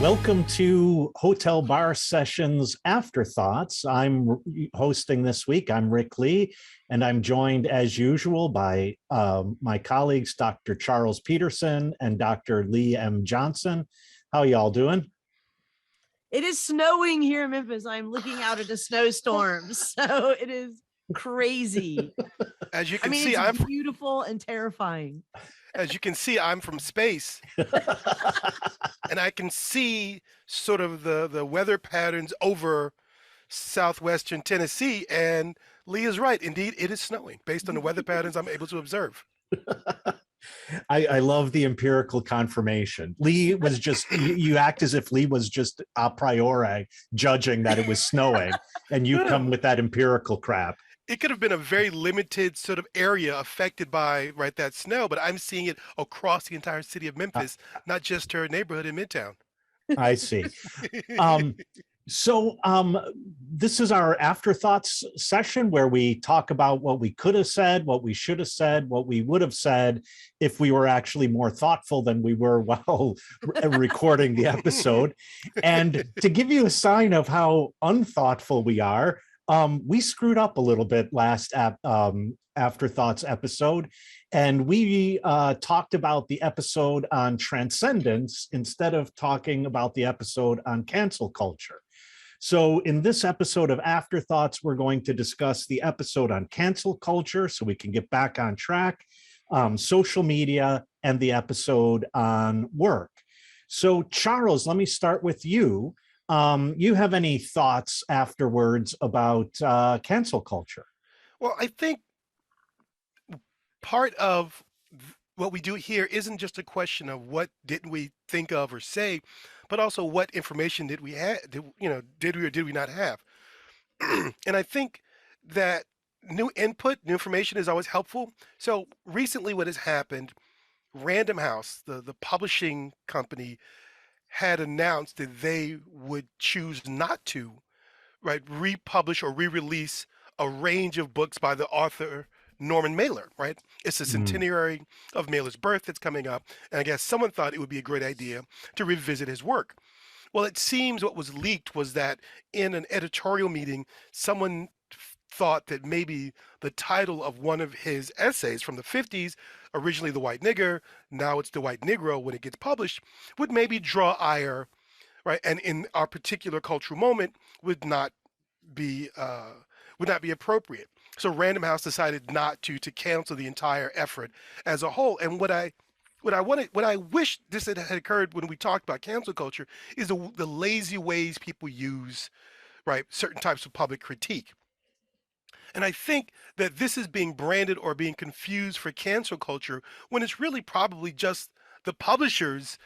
Welcome to Hotel Bar Sessions Afterthoughts. I'm hosting this week. I'm Rick Lee, and I'm joined as usual by my colleagues, Dr. Charles Peterson and Dr. Lee M. Johnson. How y'all doing? It is snowing here in Memphis. I'm looking out at a snowstorm, so it is crazy. As you can see, it's beautiful and terrifying. As you can see, I'm from space, and I can see sort of the weather patterns over southwestern Tennessee. And Lee is right. Indeed, it is snowing based on the weather patterns I'm able to observe. I love the empirical confirmation. Lee was just, you act as if Lee was just a priori judging that it was snowing, and you come with that empirical crap. It could have been a very limited sort of area affected by that snow, but I'm seeing it across the entire city of Memphis, not just her neighborhood in Midtown. I see. So this is our Afterthoughts session where we talk about what we could have said, what we should have said, what we would have said if we were actually more thoughtful than we were while recording the episode. And to give you a sign of how unthoughtful we are, we screwed up a little bit last Afterthoughts episode, and we talked about the episode on transcendence instead of talking about the episode on cancel culture. So in this episode of Afterthoughts, we're going to discuss the episode on cancel culture so we can get back on track, social media, and the episode on work. So Charles, let me start with you. You have any thoughts afterwards about cancel culture? Well, I think part of what we do here isn't just a question of what didn't we think of or say, but also what information did we have, did we or did we not have? And I think that new input, new information is always helpful. So recently what has happened, Random House, the publishing company, had announced that they would choose not to, republish or re-release a range of books by the author Norman Mailer, right? It's the centenary of Mailer's birth that's coming up, and I guess someone thought it would be a great idea to revisit his work. Well, it seems what was leaked was that in an editorial meeting, someone thought that maybe the title of one of his essays from the 50s, originally The White Nigger, now it's The White Negro when it gets published, would maybe draw ire, right? And in our particular cultural moment would not be appropriate. So Random House decided not to cancel the entire effort as a whole. And what I wish this had occurred when we talked about cancel culture is the lazy ways people use, certain types of public critique. And I think that this is being branded or being confused for cancel culture when it's really probably just the publishers,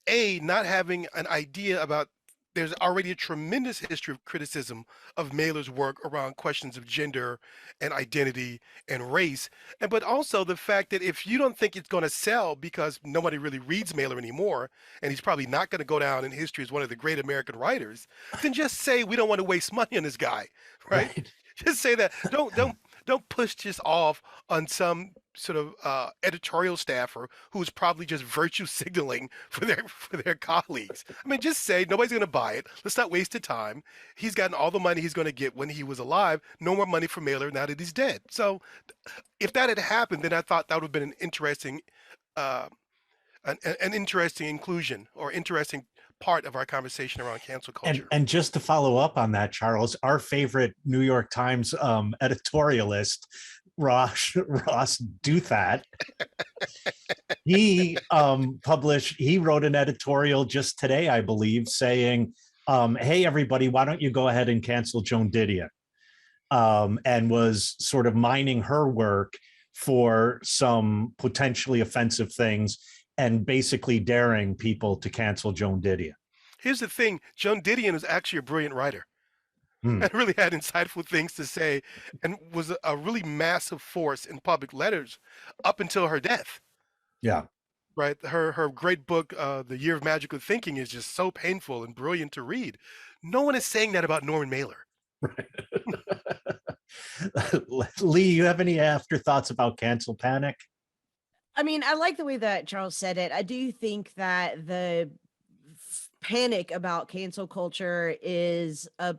not having an idea about there's already a tremendous history of criticism of Mailer's work around questions of gender and identity and race. But also the fact that if you don't think it's going to sell because nobody really reads Mailer anymore, and he's probably not going to go down in history as one of the great American writers, then just say we don't want to waste money on this guy, right? Just say that. Don't push this off on some sort of editorial staffer who's probably just virtue signaling for their colleagues. I mean, just say nobody's going to buy it. Let's not waste the time. He's gotten all the money he's going to get when he was alive. No more money for Mailer now that he's dead. So, if that had happened, then I thought that would have been an interesting, an interesting inclusion or interesting part of our conversation around cancel culture. And just to follow up on that, Charles, our favorite New York Times editorialist, Ross Douthat, he wrote an editorial just today, I believe, saying, hey, everybody, why don't you go ahead and cancel Joan Didion? And was sort of mining her work for some potentially offensive things and basically daring people to cancel Joan Didion. Here's the thing. Joan Didion was actually a brilliant writer and really had insightful things to say and was a really massive force in public letters up until her death. Yeah. Right. Her great book, The Year of Magical Thinking, is just so painful and brilliant to read. No one is saying that about Norman Mailer. Right. Lee, you have any afterthoughts about cancel panic? I mean, I like the way that Charles said it. I do think that the panic about cancel culture is a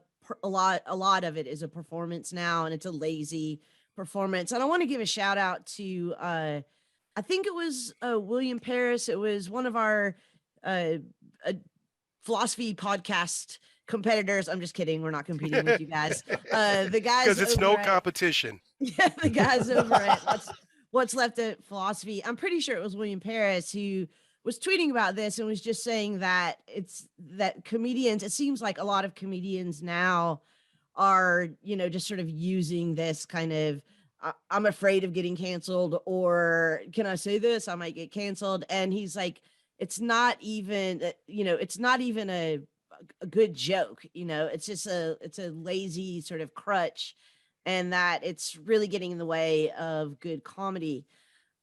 lot of it is a performance now, and it's a lazy performance. And I want to give a shout out to I think it was William Paris. It was one of our uh, philosophy podcast competitors. I'm just kidding. We're not competing with you guys. The guys, because it's no competition. Yeah, the guys over at what's left of philosophy. I'm pretty sure it was William Paris who was tweeting about this and was just saying that it's that comedians, it seems like a lot of comedians now are, just sort of using this kind of, I'm afraid of getting canceled, or can I say this? I might get canceled. And he's like, it's not even, it's not even a good joke. It's just it's a lazy sort of crutch, and that it's really getting in the way of good comedy.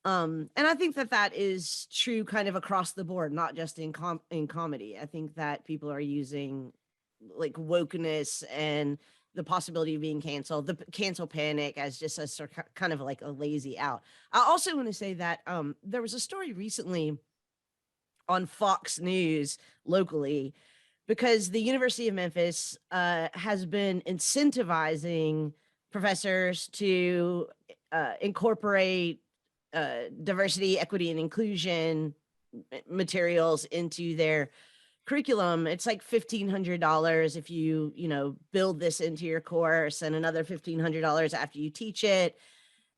And I think that is true kind of across the board, not just in comedy. I think that people are using like wokeness and the possibility of being canceled, the cancel panic, as just a sort of kind of like a lazy out. I also want to say that there was a story recently on Fox News locally, because the University of Memphis has been incentivizing professors to incorporate diversity, equity, and inclusion materials into their curriculum. It's like $1,500 if you build this into your course, and another $1,500 after you teach it.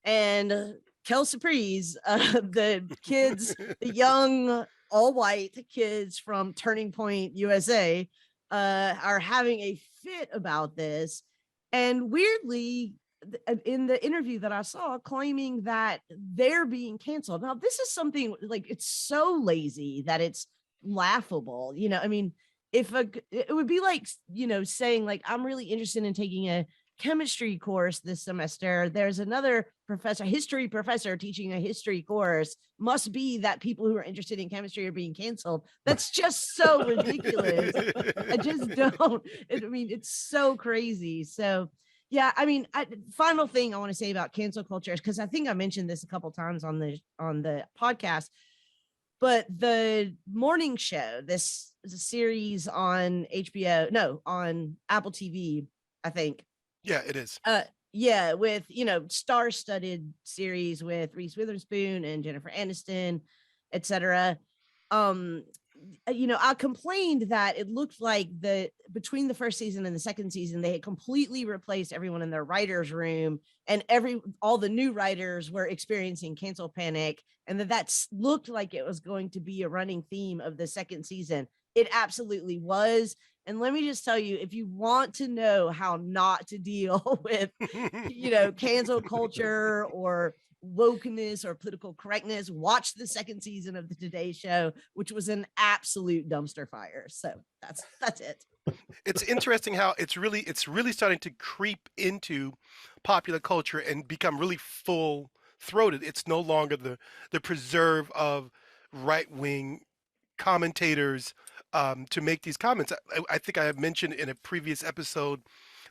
And Kel Surprise, the kids, the young all white kids from Turning Point USA are having a fit about this, and weirdly in the interview that I saw, claiming that they're being canceled. Now, this is something like, it's so lazy that it's laughable. I mean, it would be like, saying like, I'm really interested in taking a chemistry course this semester. There's another history professor teaching a history course. Must be that people who are interested in chemistry are being canceled. That's just so ridiculous. I just don't. It's so crazy. So yeah, final thing I want to say about cancel culture is, because I think I mentioned this a couple times on the podcast, but the morning show, this is a series on HBO, on Apple TV, I think. Yeah, it is. Yeah, with star-studded series with Reese Witherspoon and Jennifer Aniston, etc. I complained that it looked like between the first season and the second season, they had completely replaced everyone in their writers' room, and all the new writers were experiencing cancel panic, and that looked like it was going to be a running theme of the second season. It absolutely was. And let me just tell you, if you want to know how not to deal with, cancel culture or wokeness or political correctness, watch the second season of the Today Show, which was an absolute dumpster fire. So that's it. It's interesting how it's really starting to creep into popular culture and become really full throated. It's no longer the preserve of right-wing commentators to make these comments. I think I have mentioned in a previous episode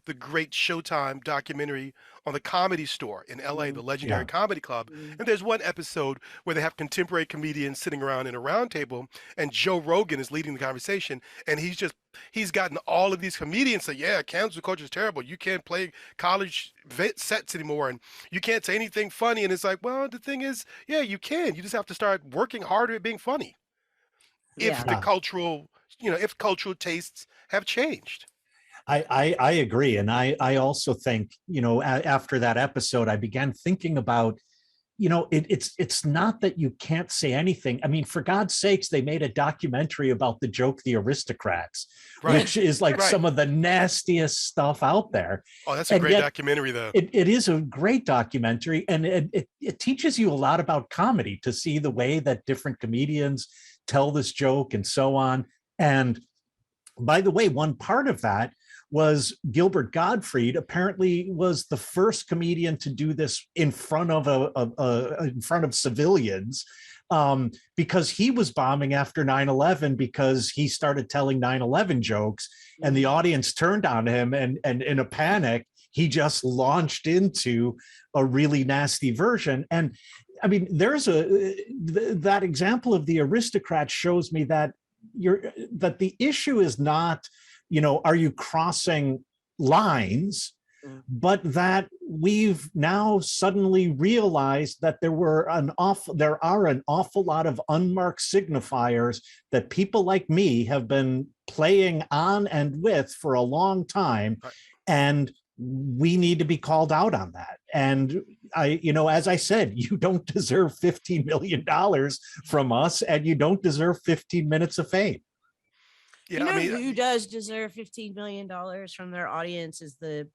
the great Showtime documentary on the Comedy Store in LA, the legendary comedy club. And there's one episode where they have contemporary comedians sitting around in a round table, and Joe Rogan is leading the conversation, and he's gotten all of these comedians say, yeah, cancel culture is terrible. You can't play college sets anymore, and you can't say anything funny. And it's like, well, the thing is, yeah, you can. You just have to start working harder at being funny. If the cultural, if cultural tastes have changed. I agree. And I also think, after that episode, I began thinking about, it's not that you can't say anything. I mean, for God's sakes, they made a documentary about the joke, The Aristocrats, which is like some of the nastiest stuff out there. Oh, that's a great documentary, though. It is a great documentary. And it teaches you a lot about comedy, to see the way that different comedians tell this joke and so on. And by the way, one part of that was Gilbert Gottfried apparently was the first comedian to do this in front of civilians, because he was bombing after 9/11, because he started telling 9/11 jokes, and the audience turned on him, and in a panic, he just launched into a really nasty version. And I mean, there's that example of The Aristocrat shows me that the issue is not, are you crossing lines, but that we've now suddenly realized that there are an awful lot of unmarked signifiers that people like me have been playing on and with for a long time. Right. And we need to be called out on that. And as I said, you don't deserve $15 million from us, and you don't deserve 15 minutes of fame. Yeah, who does deserve $15 million from their audience is the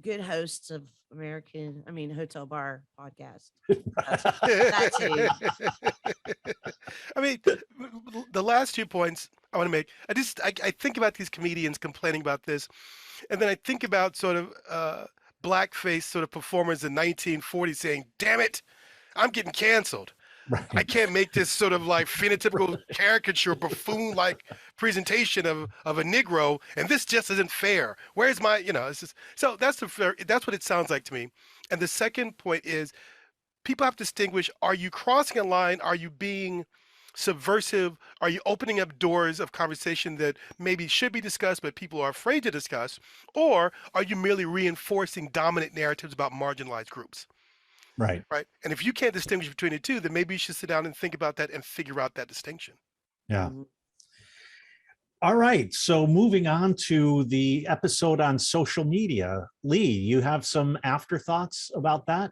good hosts of Hotel Bar podcast. That's who. I mean, the last 2 points I want to make, I think about these comedians complaining about this, and then I think about sort of blackface sort of performers in 1940 saying, damn it, I'm getting canceled. Right. I can't make this sort of like phenotypical caricature buffoon-like presentation of a Negro, and this just isn't fair. Where's my, it's just, so that's what it sounds like to me. And the second point is, people have to distinguish: are you crossing a line? Are you being subversive? Are you opening up doors of conversation that maybe should be discussed but people are afraid to discuss? Or are you merely reinforcing dominant narratives about marginalized groups? Right. Right. And if you can't distinguish between the two, then maybe you should sit down and think about that and figure out that distinction. Yeah. All right. So moving on to the episode on social media, Lee, you have some afterthoughts about that?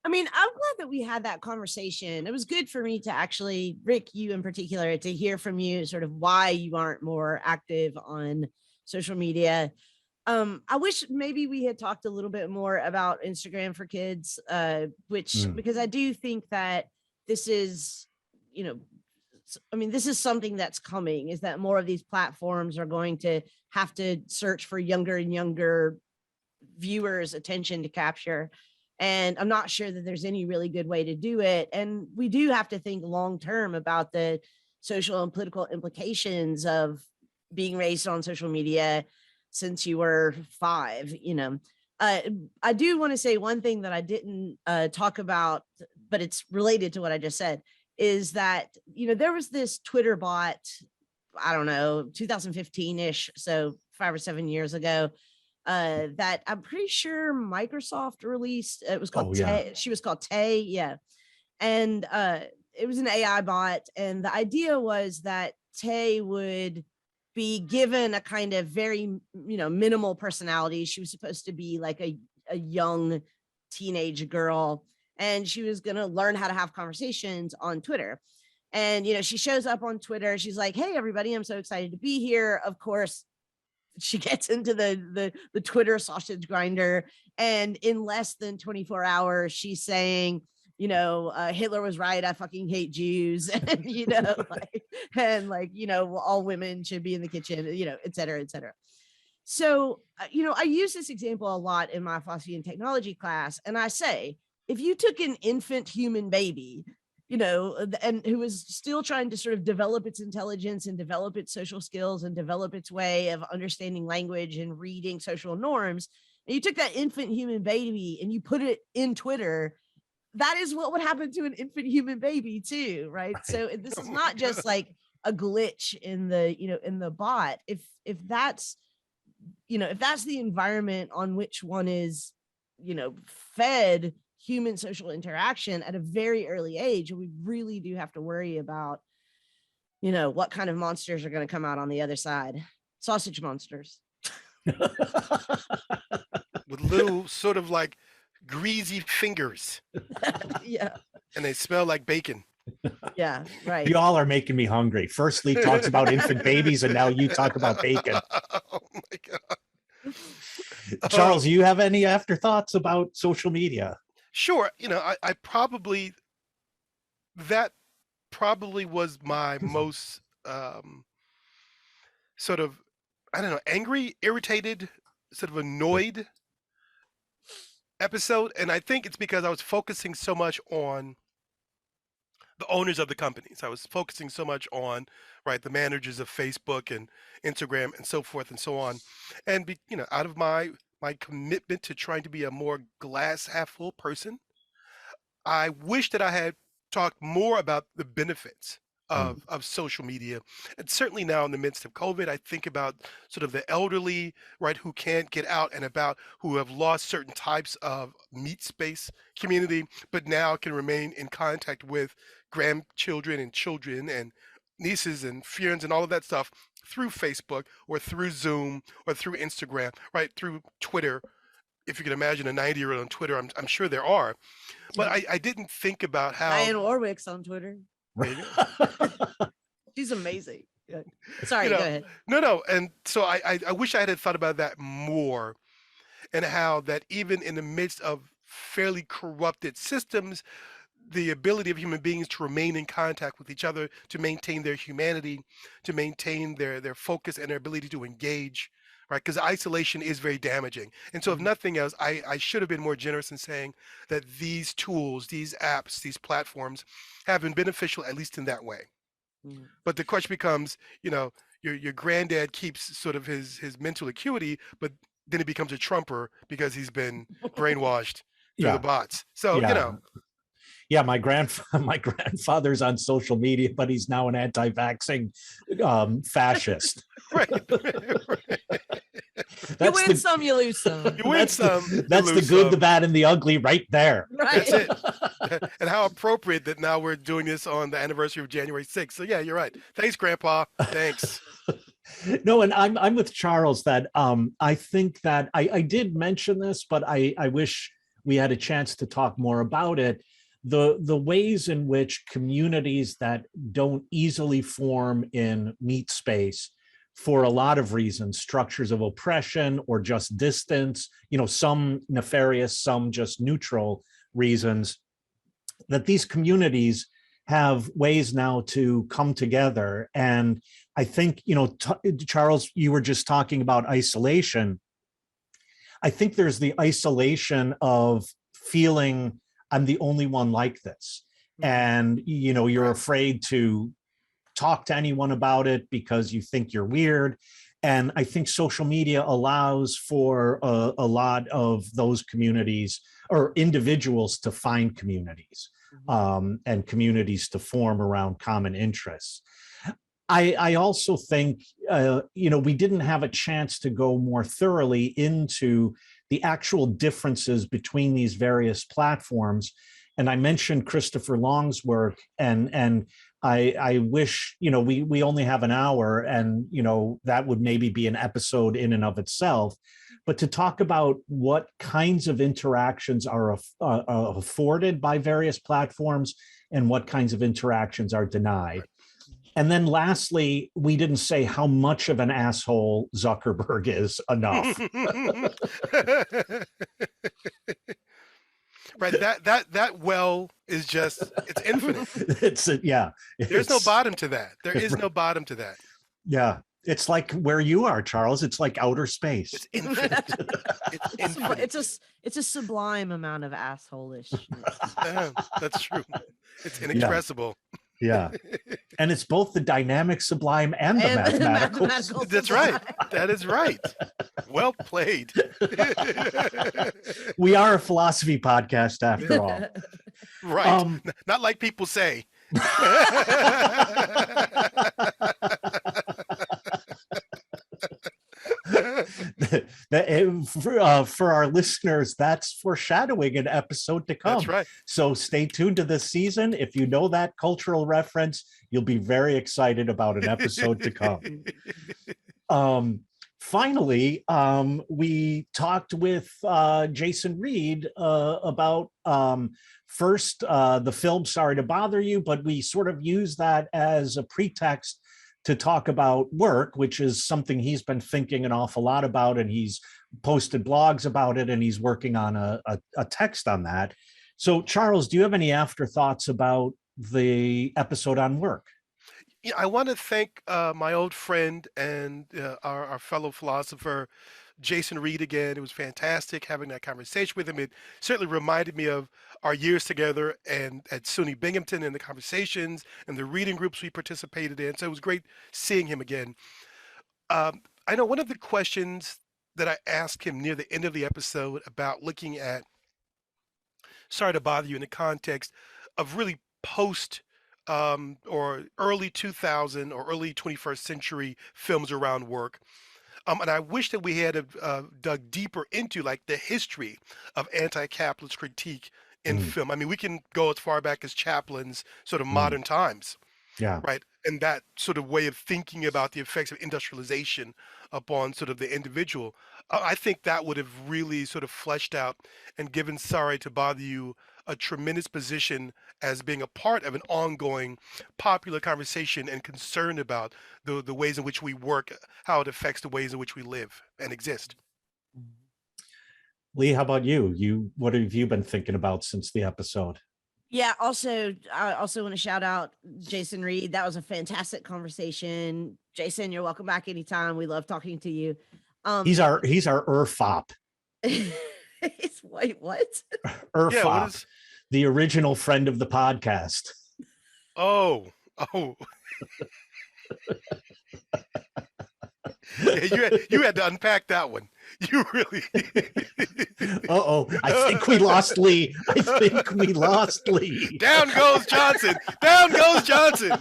I'm glad that we had that conversation. It was good for me to actually, Rick, you in particular, to hear from you sort of why you aren't more active on social media. I wish maybe we had talked a little bit more about Instagram for kids, because I do think that this is, this is something that's coming, is that more of these platforms are going to have to search for younger and younger viewers' attention to capture. And I'm not sure that there's any really good way to do it. And we do have to think long-term about the social and political implications of being raised on social media since you were 5. I do want to say one thing that I didn't talk about, but it's related to what I just said, is that, there was this Twitter bot, I don't know, 2015-ish, so 5 or 7 years ago, that I'm pretty sure Microsoft released. It was called Tay. She was called Tay. Yeah. And it was an AI bot. And the idea was that Tay would be given a kind of very, minimal personality. She was supposed to be like a young teenage girl, and she was going to learn how to have conversations on Twitter. And, she shows up on Twitter. She's like, hey, everybody, I'm so excited to be here. Of course, she gets into the Twitter sausage grinder, and in less than 24 hours, she's saying, Hitler was right. I fucking hate Jews. And, all women should be in the kitchen, et cetera, et cetera. So, I use this example a lot in my philosophy and technology class. And I say, if you took an infant human baby, and who was still trying to sort of develop its intelligence and develop its social skills and develop its way of understanding language and reading social norms, and you took that infant human baby and you put it in Twitter, that is what would happen to an infant human baby too, right? So this is not just like a glitch in the bot. If that's the environment on which one is, fed human social interaction at a very early age, we really do have to worry about, what kind of monsters are going to come out on the other side. Sausage monsters. With little sort of like greasy fingers. Yeah. And they smell like bacon. Yeah, right. You all are making me hungry. First, Lee talks about infant babies, and now you talk about bacon. Oh my God. Charles, do you have any afterthoughts about social media? Sure. I probably, that probably was my most sort of, I don't know, angry, irritated, sort of annoyed episode. And I think it's because I was focusing so much on the owners of the companies. I was focusing so much on, right, the managers of Facebook and Instagram and so forth and so on. And, out of my commitment to trying to be a more glass half full person, I wish that I had talked more about the benefits of social media. And certainly now in the midst of COVID, I think about sort of the elderly, right, who can't get out and about, who have lost certain types of meat space community, but now can remain in contact with grandchildren and children and nieces and friends and all of that stuff through Facebook or through Zoom or through Instagram, right, through Twitter. If you can imagine a 90-year-old on Twitter, I'm sure there are. But I didn't think about how. Diane Warwick's on Twitter. There you go. She's amazing. Yeah. You Sorry, go know, ahead. no. And so I wish I had thought about that more, and how that even in the midst of fairly corrupted systems, the ability of human beings to remain in contact with each other, to maintain their humanity, to maintain their focus and their ability to engage, right? Because isolation is very damaging. And so if nothing else, I should have been more generous in saying that these tools, these apps, these platforms have been beneficial, at least in that way. Mm. But the question becomes, your granddad keeps sort of his mental acuity, but then he becomes a Trumper because he's been brainwashed through the Yeah. bots. So, Yeah, my grandfather's on social media, but he's now an anti-vaxxing fascist. right. You win some, you lose some. You win some. That's the good, the bad, and the ugly right there. Right. That's it. And how appropriate that now we're doing this on the anniversary of January 6th. So yeah, you're right. Thanks, Grandpa. Thanks. No, and I'm with Charles that I think that I did mention this, but I wish we had a chance to talk more about it. The ways in which communities that don't easily form in meat space for a lot of reasons, structures of oppression or just distance, some nefarious, some just neutral reasons, that these communities have ways now to come together. And I think, Charles, you were just talking about isolation. I think there's the isolation of feeling I'm the only one like this. And, you're afraid to talk to anyone about it because you think you're weird. And I think social media allows for a lot of those communities or individuals to find communities and communities to form around common interests. I also think, we didn't have a chance to go more thoroughly into the actual differences between these various platforms. And I mentioned Christopher Long's work, and I wish, we only have an hour, and, that would maybe be an episode in and of itself. But to talk about what kinds of interactions are afforded by various platforms and what kinds of interactions are denied. And then lastly, we didn't say how much of an asshole Zuckerberg is enough. Right. That well is just, it's infinite. There's no bottom to that. There is no bottom to that. Yeah. It's like where you are, Charles. It's like outer space. It's infinite. It's infinite. It's a sublime amount of assholishness. Yeah, that's true. It's inexpressible. Yeah. And it's both the dynamic sublime and the mathematical. That's right. That is right. Well played. We are a philosophy podcast after all. Right. Not like people say. For our listeners, that's foreshadowing an episode to come. That's right. So stay tuned to this season. If you know that cultural reference, you'll be very excited about an episode to come. Finally, we talked with Jason Reed about first the film Sorry to Bother You, but we sort of used that as a pretext to talk about work, which is something he's been thinking an awful lot about, and he's posted blogs about it, and he's working on a text on that. So, Charles, do you have any afterthoughts about the episode on work? Yeah, I want to thank my old friend and our fellow philosopher, Jason Reed, again. It was fantastic having that conversation with him. It certainly reminded me of our years together and at SUNY Binghamton and the conversations and the reading groups we participated in. So it was great seeing him again. I know one of the questions that I asked him near the end of the episode about looking at Sorry to Bother You in the context of really post or early 2000 or early 21st century films around work. And I wish that we had dug deeper into like the history of anti-capitalist critique in Mm, film. I mean, we can go as far back as Chaplin's sort of mm, Modern Times, yeah. right? And that sort of way of thinking about the effects of industrialization upon sort of the individual. I think that would have really sort of fleshed out and given Sorry to Bother You a tremendous position as being a part of an ongoing popular conversation and concern about the ways in which we work, how it affects the ways in which we live and exist. Lee, how about you? What have you been thinking about since the episode? Yeah, also, I also want to shout out Jason Reed. That was a fantastic conversation. Jason, you're welcome back anytime. We love talking to you. He's our ERFOP. Wait, what? ERFOP, the original friend of the podcast. Oh. Yeah, you had to unpack that one. You really. I think we lost Lee. Down goes Johnson. Down goes Johnson.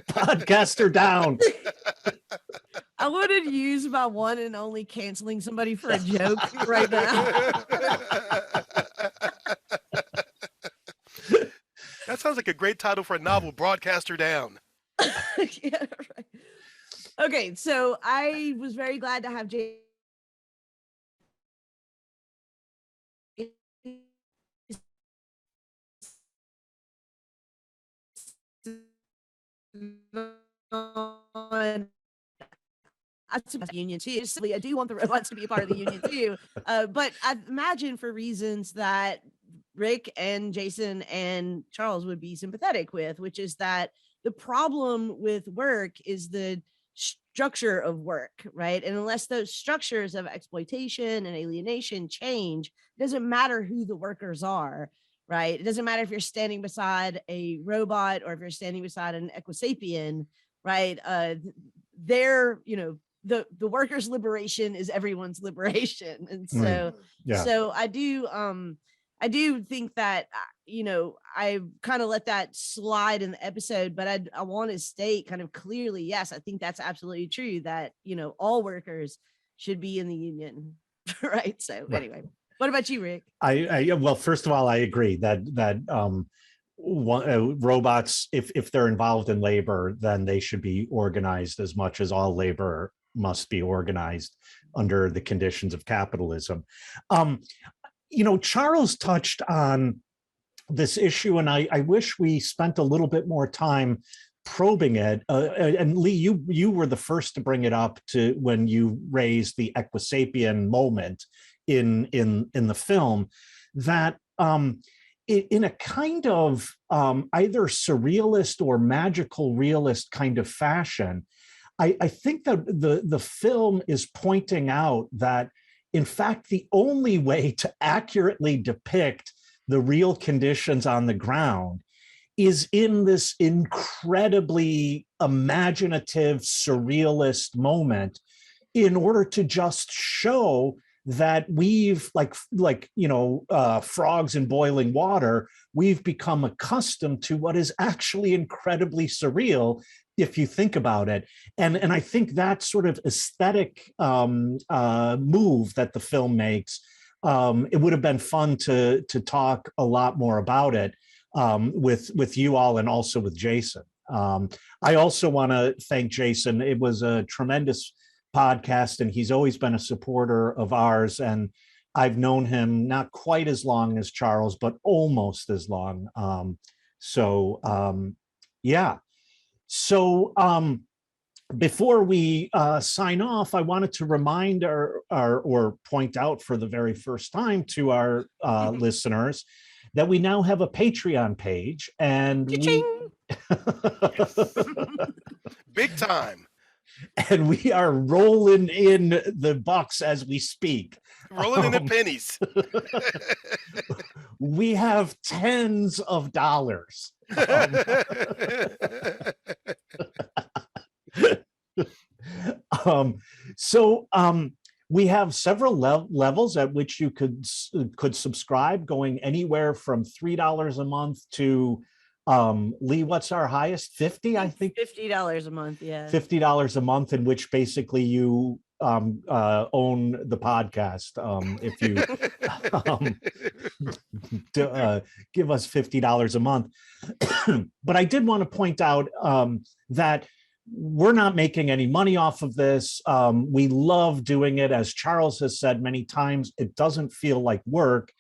Podcaster down. I wanted to use my one and only canceling somebody for a joke right now. That sounds like a great title for a novel, Broadcaster Down. Yeah, right. Okay, so I was very glad to have Jason on. I support the union too. I do want the robots to be a part of the union too. But I imagine for reasons that Rick and Jason and Charles would be sympathetic with, which is that the problem with work is the structure of work, right? And unless those structures of exploitation and alienation change, it doesn't matter who the workers are, right? It doesn't matter if you're standing beside a robot or if you're standing beside an equisapien, right? They're, the workers' liberation is everyone's liberation. And so, so I do think that, I kind of let that slide in the episode, but I want to state kind of clearly, yes, I think that's absolutely true that, all workers should be in the union. Right. So anyway, what about you, Rick? Well, first of all, I agree that robots, if they're involved in labor, then they should be organized as much as all labor must be organized under the conditions of capitalism. Charles touched on this issue, and I wish we spent a little bit more time probing it. And Lee, you were the first to bring it up when you raised the equisapien moment in the film, that in a kind of either surrealist or magical realist kind of fashion, I think that the film is pointing out that, in fact, the only way to accurately depict the real conditions on the ground is in this incredibly imaginative, surrealist moment, in order to just show that we've, frogs in boiling water, we've become accustomed to what is actually incredibly surreal, if you think about it. And I think that sort of aesthetic move that the film makes, it would have been fun to talk a lot more about it with you all, and also with Jason. I also want to thank Jason. It was a tremendous podcast, and he's always been a supporter of ours. And I've known him not quite as long as Charles, but almost as long. Yeah. So before we sign off, I wanted to remind or point out for the very first time to our listeners that we now have a Patreon page, and big time. And we are rolling in the bucks as we speak. Rolling in the pennies. We have tens of dollars. We have several levels at which you could subscribe, going anywhere from $3 a month to Lee, what's our highest? 50, I think. $50 a month, yeah. $50 a month, in which basically you own the podcast. If you give us $50 a month. But I did want to point out that we're not making any money off of this. We love doing it. As Charles has said many times, it doesn't feel like work.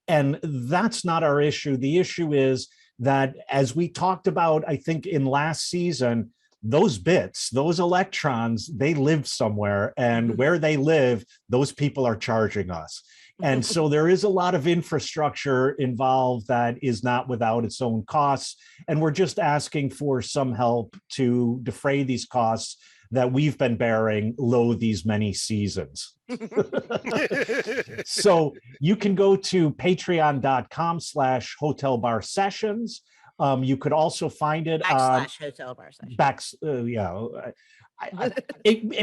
And that's not our issue. The issue is that, as we talked about, I think in last season, those bits, those electrons, they live somewhere, and where they live, those people are charging us. And so there is a lot of infrastructure involved that is not without its own costs. And we're just asking for some help to defray these costs that we've been bearing lo these many seasons. So you can go to patreon.com/hotelbarsessions. You could also find it on /hotel bar session.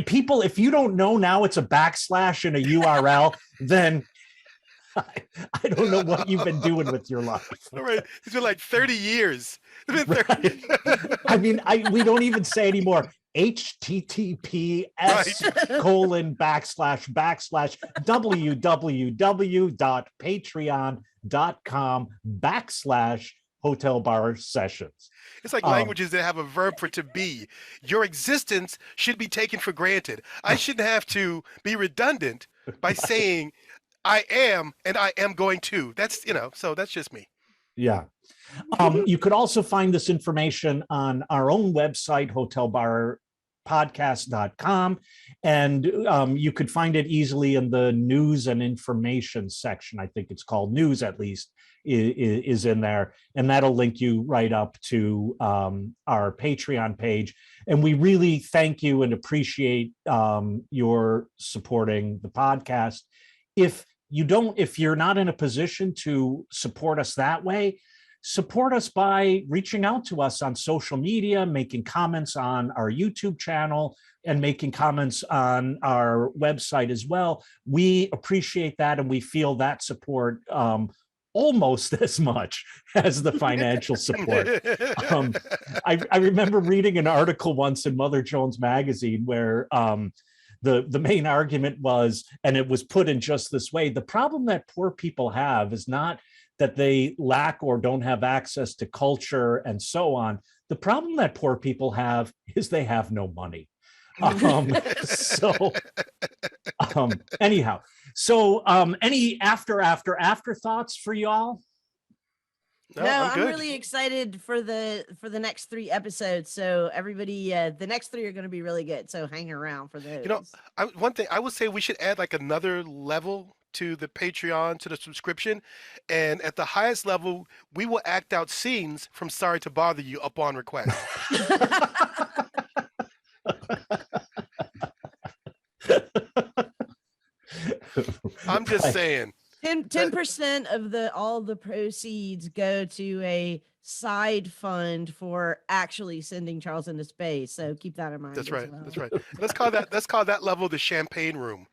People, if you don't know now it's a backslash and a URL, then I don't know what you've been doing with your life. All right. It's been like 30 years. It's been 30. Right. I mean, we don't even say anymore. https://www.patreon.com/hotel bar sessions. It's like languages that have a verb for to be. Your existence should be taken for granted. I shouldn't have to be redundant by saying I am and I am going to. That's, so that's just me. Yeah. You could also find this information on our own website, hotelbarpodcast.com. And you could find it easily in the news and information section. I think it's called news, at least, is in there. And that'll link you right up to our Patreon page. And we really thank you and appreciate your supporting the podcast. If you're not in a position to support us that way, support us by reaching out to us on social media, making comments on our YouTube channel, and making comments on our website as well. We appreciate that, and we feel that support almost as much as the financial support. I remember reading an article once in Mother Jones magazine where the main argument was, and it was put in just this way, the problem that poor people have is not that they lack or don't have access to culture and so on. The problem that poor people have is they have no money. Anyhow, any afterthoughts for y'all? No, I'm really excited for the next 3 episodes. So everybody, the next 3 are going to be really good. So hang around for those. One thing I would say, we should add like another level to the Patreon, to the subscription. And at the highest level, we will act out scenes from Sorry to Bother You upon request. I'm just saying. 10% of all the proceeds go to a side fund for actually sending Charles into space. So keep that in mind. That's right. Well. That's right. Let's call that level the champagne room.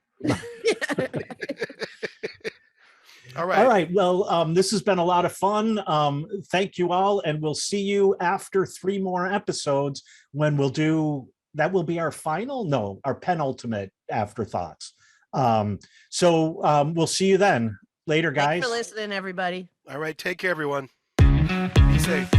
All right. Well, this has been a lot of fun. Thank you all. And we'll see you after 3 more episodes when that will be our penultimate Afterthoughts. So we'll see you then. Later, guys. Thanks for listening, everybody. All right. Take care, everyone. Be safe.